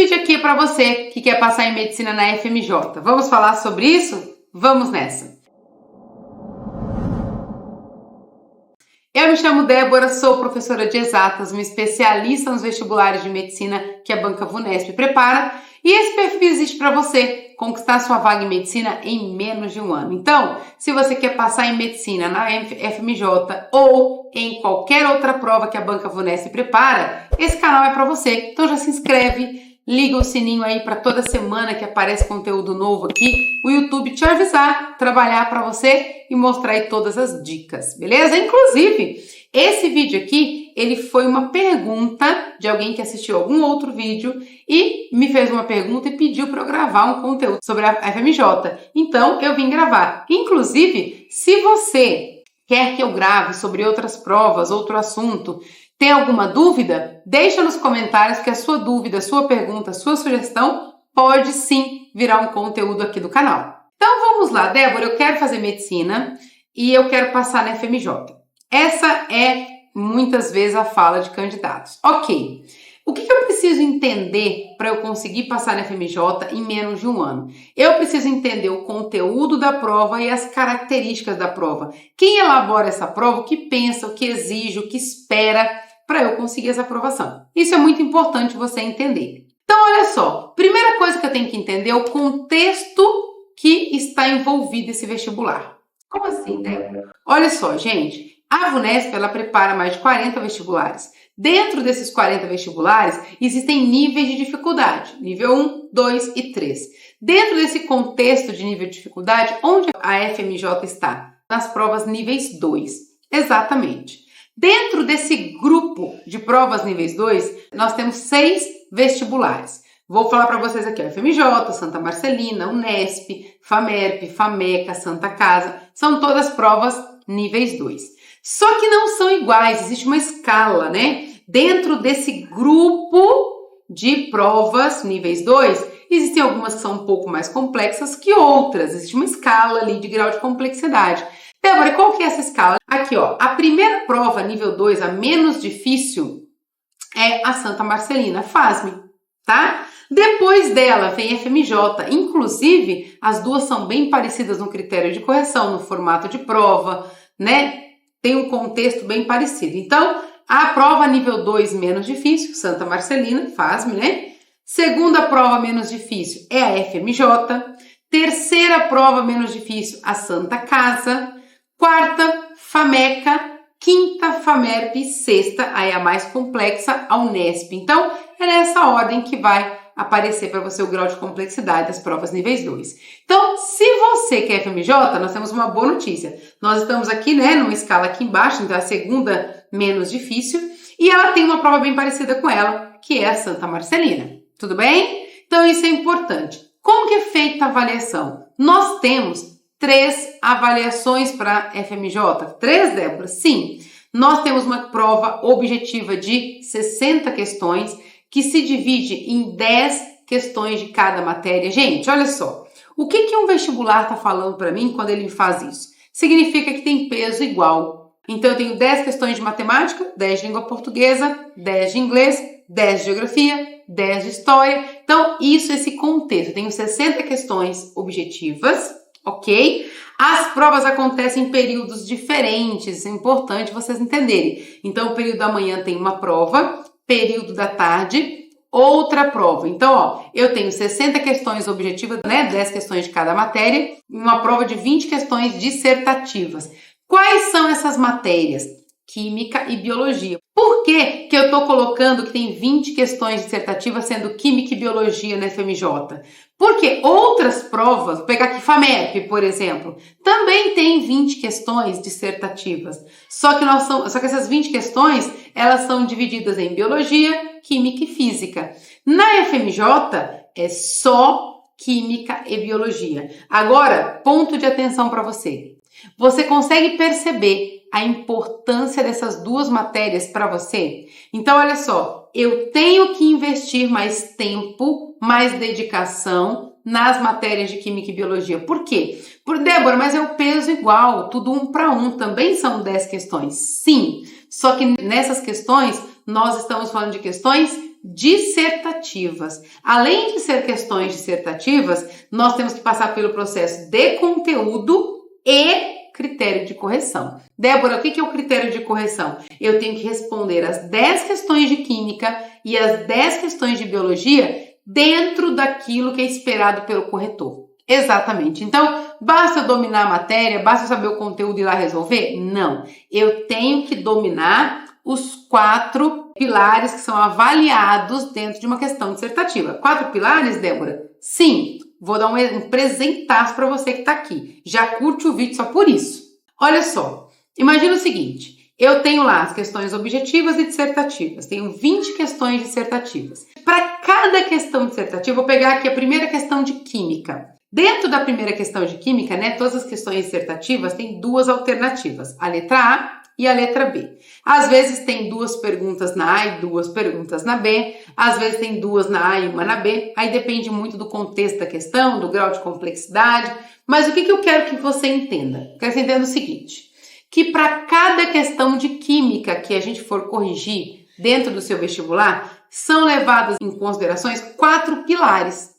vídeo aqui é para você que quer passar em medicina na FMJ. Vamos falar sobre isso? Vamos nessa! Eu me chamo Débora, sou professora de exatas, uma especialista nos vestibulares de medicina que a Banca VUNESP prepara, e esse perfil existe para você conquistar sua vaga em medicina em menos de um ano. Então, se você quer passar em medicina na FMJ ou em qualquer outra prova que a Banca VUNESP prepara, esse canal é para você. Então já se inscreve, liga o sininho aí para toda semana que aparece conteúdo novo aqui, o YouTube te avisar, trabalhar para você e mostrar aí todas as dicas, beleza? Inclusive, esse vídeo aqui, ele foi uma pergunta de alguém que assistiu algum outro vídeo e me fez uma pergunta e pediu para eu gravar um conteúdo sobre a FMJ. Então, eu vim gravar. Inclusive, se você quer que eu grave sobre outras provas, outro assunto, tem alguma dúvida? Deixa nos comentários que a sua dúvida, a sua pergunta, a sua sugestão pode sim virar um conteúdo aqui do canal. Então vamos lá, Débora, eu quero fazer medicina e eu quero passar na FMJ. Essa é muitas vezes a fala de candidatos. Ok, o que eu preciso entender para eu conseguir passar na FMJ em menos de um ano? Eu preciso entender o conteúdo da prova e as características da prova. Quem elabora essa prova, o que pensa, o que exige, o que espera para eu conseguir essa aprovação. Isso é muito importante você entender. Então, olha só, primeira coisa que eu tenho que entender é o contexto que está envolvido esse vestibular. Como assim, Débora? Olha só, gente, a VUNESP, ela prepara mais de 40 vestibulares. Dentro desses 40 vestibulares, existem níveis de dificuldade, nível 1, 2 e 3. Dentro desse contexto de nível de dificuldade, onde a FMJ está? Nas provas níveis 2. Exatamente. Dentro desse grupo de provas níveis 2, nós temos 6 vestibulares. Vou falar para vocês aqui, ó, FMJ, Santa Marcelina, Unesp, FAMERP, FAMECA, Santa Casa, são todas provas níveis 2. Só que não são iguais, existe uma escala, né? Dentro desse grupo de provas níveis 2, existem algumas que são um pouco mais complexas que outras, existe uma escala ali de grau de complexidade. Débora, qual que é essa escala? Aqui, ó, a primeira prova nível 2, a menos difícil, é a Santa Marcelina, FASM, tá? Depois dela vem a FMJ, inclusive as duas são bem parecidas no critério de correção, no formato de prova, né? Tem um contexto bem parecido. Então, a prova nível 2 menos difícil, Santa Marcelina, FASM, né? Segunda prova menos difícil é a FMJ. Terceira prova menos difícil, a Santa Casa. Quarta, FAMECA. Quinta, FAMERP. Sexta, aí a mais complexa, a Unesp. Então, é nessa ordem que vai aparecer para você o grau de complexidade das provas níveis 2. Então, se você quer FMJ, nós temos uma boa notícia. Nós estamos aqui, né, numa escala aqui embaixo, então a segunda menos difícil, e ela tem uma prova bem parecida com ela, que é a Santa Marcelina. Tudo bem? Então, isso é importante. Como que é feita a avaliação? Nós temos 3 avaliações para FMJ. 3, Débora? Sim. Nós temos uma prova objetiva de 60 questões, que se divide em 10 questões de cada matéria. Gente, olha só, o que um vestibular está falando para mim quando ele faz isso? Significa que tem peso igual. Então, eu tenho 10 questões de matemática, 10 de língua portuguesa, 10 de inglês, 10 de geografia, 10 de história. Então, isso é esse contexto. Eu tenho 60 questões objetivas, ok? As provas acontecem em períodos diferentes, isso é importante vocês entenderem. Então, o período da manhã tem uma prova, período da tarde, outra prova. Então, ó, eu tenho 60 questões objetivas, né, 10 questões de cada matéria, uma prova de 20 questões dissertativas. Quais são essas matérias? Química e biologia. Por que eu estou colocando que tem 20 questões dissertativas sendo química e biologia na FMJ? Porque outras provas, vou pegar aqui FAMERP, por exemplo, também tem 20 questões dissertativas. Só que essas 20 questões, elas são divididas em biologia, química e física. Na FMJ é só química e biologia. Agora, ponto de atenção para você. Você consegue perceber a importância dessas duas matérias para você? Então, olha só, eu tenho que investir mais tempo, mais dedicação nas matérias de Química e Biologia. Por quê? Por Débora, mas é o peso igual, tudo 1 para 1, também são 10 questões. Sim, só que nessas questões nós estamos falando de questões dissertativas. Além de ser questões dissertativas, nós temos que passar pelo processo de conteúdo e critério de correção. Débora, o que é o critério de correção? Eu tenho que responder as 10 questões de química e as 10 questões de biologia dentro daquilo que é esperado pelo corretor. Exatamente. Então, basta eu dominar a matéria, basta eu saber o conteúdo e ir lá resolver? Não. Eu tenho que dominar os 4 pilares que são avaliados dentro de uma questão dissertativa. 4 pilares, Débora? Sim. Vou dar um presentaço para você que está aqui. Já curte o vídeo só por isso. Olha só, imagina o seguinte, eu tenho lá as questões objetivas e dissertativas, tenho 20 questões dissertativas. Para cada questão dissertativa, vou pegar aqui a primeira questão de química. Dentro da primeira questão de química, né, todas as questões dissertativas têm 2 alternativas, a letra A e a letra B. Às vezes tem 2 perguntas na A e 2 perguntas na B, às vezes tem 2 na A e 1 na B, aí depende muito do contexto da questão, do grau de complexidade, mas o que eu quero que você entenda? Eu quero que você entenda o seguinte, que para cada questão de química que a gente for corrigir dentro do seu vestibular, são levadas em considerações 4 pilares.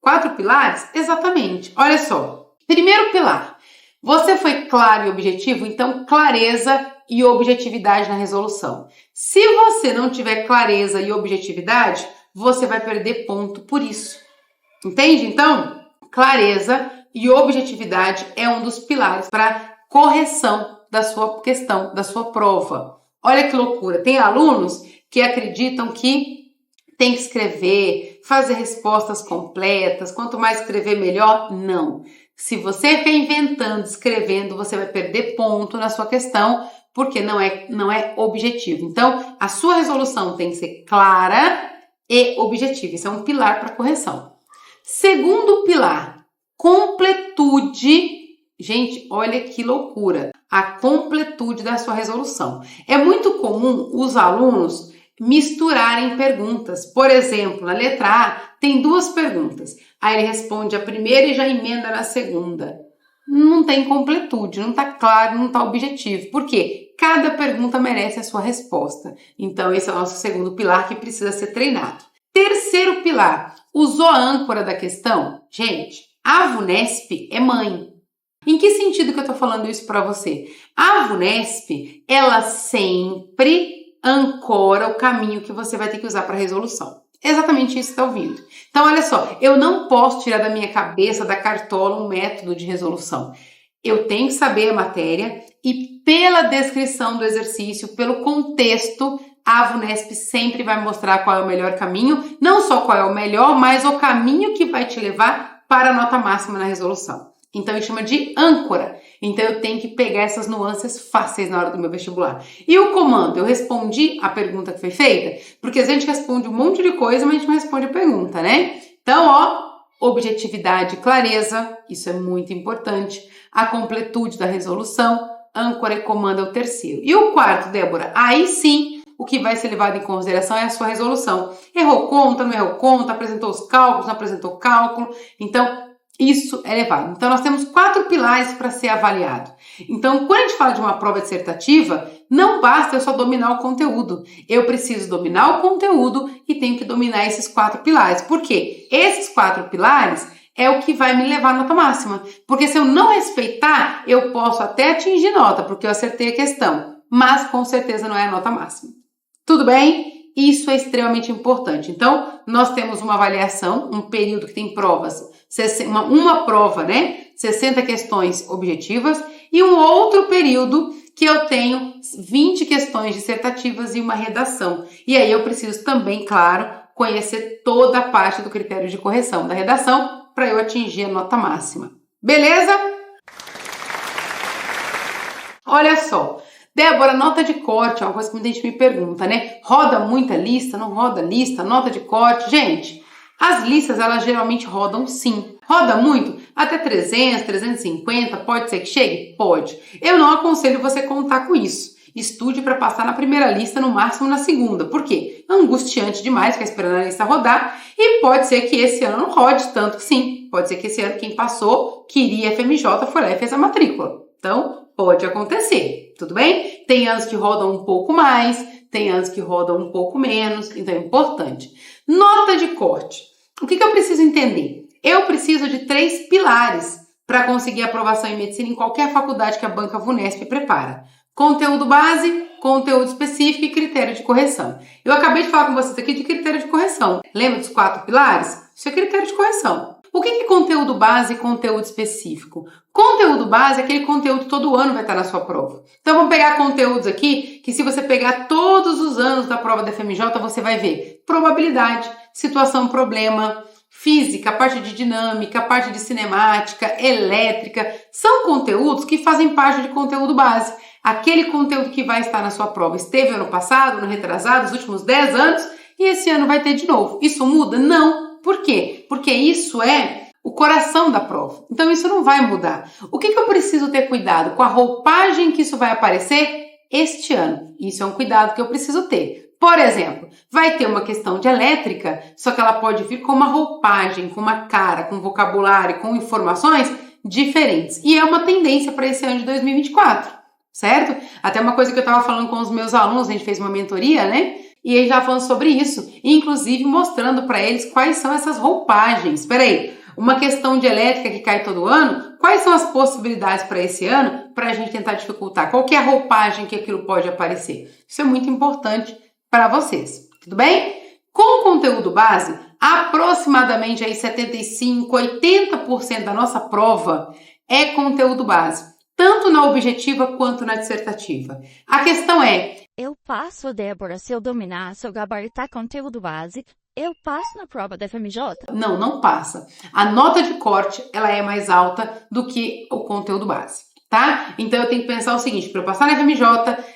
4 pilares? Exatamente. Olha só, primeiro pilar, você foi claro e objetivo, então clareza e objetividade na resolução. Se você não tiver clareza e objetividade, você vai perder ponto por isso. Entende? Então, clareza e objetividade é um dos pilares para correção da sua questão, da sua prova. Olha que loucura, tem alunos que acreditam que tem que escrever, fazer respostas completas, quanto mais escrever melhor. Não. Se você ficar inventando, escrevendo, você vai perder ponto na sua questão, porque não é objetivo. Então, a sua resolução tem que ser clara e objetiva. Isso é um pilar para correção. Segundo pilar, completude. Gente, olha que loucura. A completude da sua resolução. É muito comum os alunos misturarem perguntas. Por exemplo, na letra A tem 2 perguntas. Aí ele responde a primeira e já emenda na segunda. Não tem completude, não está claro, não está objetivo. Por quê? Cada pergunta merece a sua resposta. Então, esse é o nosso segundo pilar que precisa ser treinado. Terceiro pilar, usou a âncora da questão? Gente, a VUNESP é mãe. Em que sentido que eu estou falando isso para você? A VUNESP, ela sempre ancora o caminho que você vai ter que usar para a resolução. Exatamente isso que você está ouvindo. Então, olha só, eu não posso tirar da minha cabeça, da cartola, um método de resolução. Eu tenho que saber a matéria e pela descrição do exercício, pelo contexto, a VUNESP sempre vai mostrar qual é o melhor caminho, não só qual é o melhor, mas o caminho que vai te levar para a nota máxima na resolução. Então, ele chama de âncora. Então, eu tenho que pegar essas nuances fáceis na hora do meu vestibular. E o comando? Eu respondi a pergunta que foi feita? Porque a gente responde um monte de coisa, mas a gente não responde a pergunta, né? Então, ó, objetividade e clareza, isso é muito importante. A completude da resolução, âncora e comando é o terceiro. E o quarto, Débora? Aí sim, o que vai ser levado em consideração é a sua resolução. Errou conta, não errou conta, apresentou os cálculos, não apresentou cálculo. Então, isso é levado. Então, nós temos 4 pilares para ser avaliado. Então, quando a gente fala de uma prova dissertativa, não basta eu só dominar o conteúdo. Eu preciso dominar o conteúdo e tenho que dominar esses 4 pilares. Por quê? Esses 4 pilares é o que vai me levar à nota máxima. Porque se eu não respeitar, eu posso até atingir nota, porque eu acertei a questão. Mas, com certeza, não é a nota máxima. Tudo bem? Isso é extremamente importante. Então, nós temos uma avaliação, um período que tem provas, uma prova, né? 60 questões objetivas e um outro período que eu tenho 20 questões dissertativas e uma redação. E aí eu preciso também, claro, conhecer toda a parte do critério de correção da redação para eu atingir a nota máxima. Beleza? Olha só. Débora, nota de corte é uma coisa que muita gente me pergunta, né? Roda muita lista, não roda lista, nota de corte? Gente, as listas, elas geralmente rodam sim. Roda muito? Até 300, 350, pode ser que chegue? Pode. Eu não aconselho você contar com isso. Estude para passar na primeira lista, no máximo na segunda. Por quê? É angustiante demais ficar esperando a lista rodar e pode ser que esse ano não rode tanto que sim. Pode ser que esse ano quem passou, queria FMJ, foi lá e fez a matrícula. Então, pode acontecer, tudo bem? Tem anos que rodam um pouco mais, tem anos que rodam um pouco menos, então é importante. Nota de corte. O que eu preciso entender? Eu preciso de 3 pilares para conseguir aprovação em medicina em qualquer faculdade que a Banca VUNESP prepara. Conteúdo base, conteúdo específico e critério de correção. Eu acabei de falar com vocês aqui de critério de correção. Lembra dos 4 pilares? Isso é critério de correção. O que é conteúdo base e conteúdo específico? Conteúdo base é aquele conteúdo que todo ano vai estar na sua prova. Então vamos pegar conteúdos aqui que se você pegar todos os anos da prova da FMJ, você vai ver probabilidade, situação, problema, física, parte de dinâmica, parte de cinemática, elétrica. São conteúdos que fazem parte de conteúdo base. Aquele conteúdo que vai estar na sua prova esteve ano passado, ano retrasado, os últimos 10 anos e esse ano vai ter de novo. Isso muda? Não. Por quê? Porque isso é o coração da prova. Então isso não vai mudar. O que eu preciso ter cuidado? Com a roupagem que isso vai aparecer este ano. Isso é um cuidado que eu preciso ter. Por exemplo, vai ter uma questão de elétrica, só que ela pode vir com uma roupagem, com uma cara, com vocabulário, com informações diferentes. E é uma tendência para esse ano de 2024, certo? Até uma coisa que eu estava falando com os meus alunos, a gente fez uma mentoria, né? E eles já falando sobre isso, inclusive mostrando para eles quais são essas roupagens. Espera aí, uma questão de elétrica que cai todo ano, quais são as possibilidades para esse ano para a gente tentar dificultar? Qual que é a roupagem que aquilo pode aparecer? Isso é muito importante para vocês, tudo bem? Com o conteúdo base, aproximadamente aí 75%, 80% da nossa prova é conteúdo base, tanto na objetiva quanto na dissertativa. A questão é: eu passo, Débora, se eu dominar, se eu gabaritar conteúdo base, eu passo na prova da FMJ? Não, não passa. A nota de corte, ela é mais alta do que o conteúdo base, tá? Então eu tenho que pensar o seguinte: para eu passar na FMJ,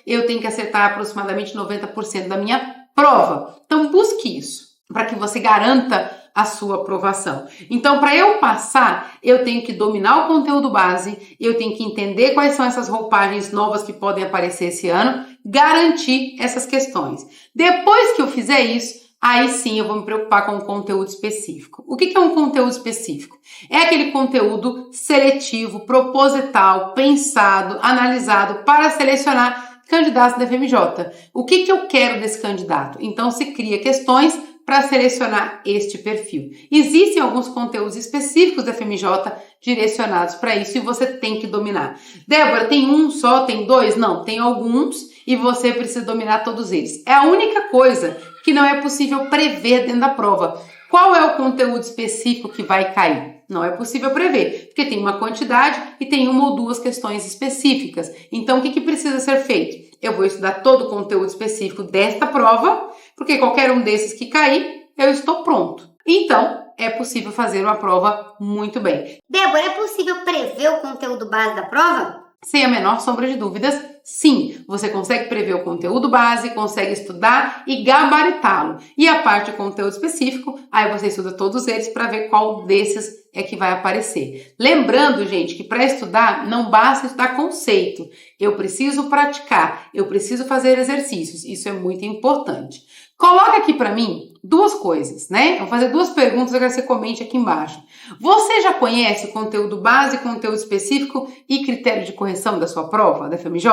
eu tenho que acertar aproximadamente 90% da minha prova. Então busque isso, para que você garanta a sua aprovação. Então, para eu passar, eu tenho que dominar o conteúdo base, eu tenho que entender quais são essas roupagens novas que podem aparecer esse ano, garantir essas questões. Depois que eu fizer isso, aí sim eu vou me preocupar com o conteúdo específico. O que é um conteúdo específico? É aquele conteúdo seletivo, proposital, pensado, analisado para selecionar candidatos da FMJ. O que eu quero desse candidato? Então se cria questões para selecionar este perfil. Existem alguns conteúdos específicos da FMJ direcionados para isso e você tem que dominar. Débora, tem um só? Tem 2? Não, tem alguns e você precisa dominar todos eles. É a única coisa que não é possível prever dentro da prova. Qual é o conteúdo específico que vai cair? Não é possível prever, porque tem uma quantidade e tem 1 ou 2 questões específicas. Então, o que precisa ser feito? Eu vou estudar todo o conteúdo específico desta prova, porque qualquer um desses que cair, eu estou pronto. Então, é possível fazer uma prova muito bem. Débora, é possível prever o conteúdo base da prova? Sem a menor sombra de dúvidas, sim. Você consegue prever o conteúdo base, consegue estudar e gabaritá-lo. E a parte de conteúdo específico, aí você estuda todos eles para ver qual desses é que vai aparecer. Lembrando, gente, que para estudar não basta estudar conceito. Eu preciso praticar, eu preciso fazer exercícios. Isso é muito importante. Coloca aqui para mim 2 coisas, né? Eu vou fazer 2 perguntas, eu quero que você comente aqui embaixo. Você já conhece o conteúdo base, conteúdo específico e critério de correção da sua prova, da FMJ?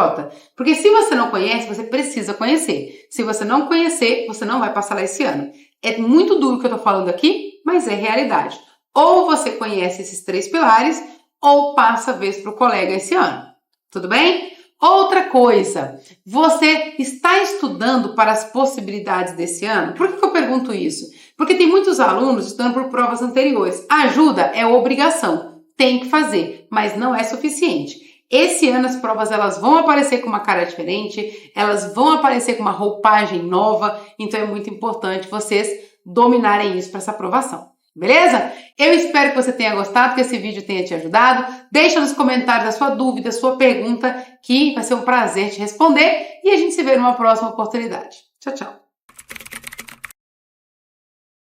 Porque se você não conhece, você precisa conhecer. Se você não conhecer, você não vai passar lá esse ano. É muito duro o que eu tô falando aqui, mas é realidade. Ou você conhece esses 3 pilares, ou passa a vez para o colega esse ano. Tudo bem? Outra coisa, você está estudando para as possibilidades desse ano? Por que eu pergunto isso? Porque tem muitos alunos estudando por provas anteriores. A ajuda é obrigação, tem que fazer, mas não é suficiente. Esse ano as provas elas vão aparecer com uma cara diferente, elas vão aparecer com uma roupagem nova, então é muito importante vocês dominarem isso para essa aprovação. Beleza? Eu espero que você tenha gostado, que esse vídeo tenha te ajudado. Deixa nos comentários a sua dúvida, a sua pergunta, que vai ser um prazer te responder. E a gente se vê numa próxima oportunidade. Tchau, tchau.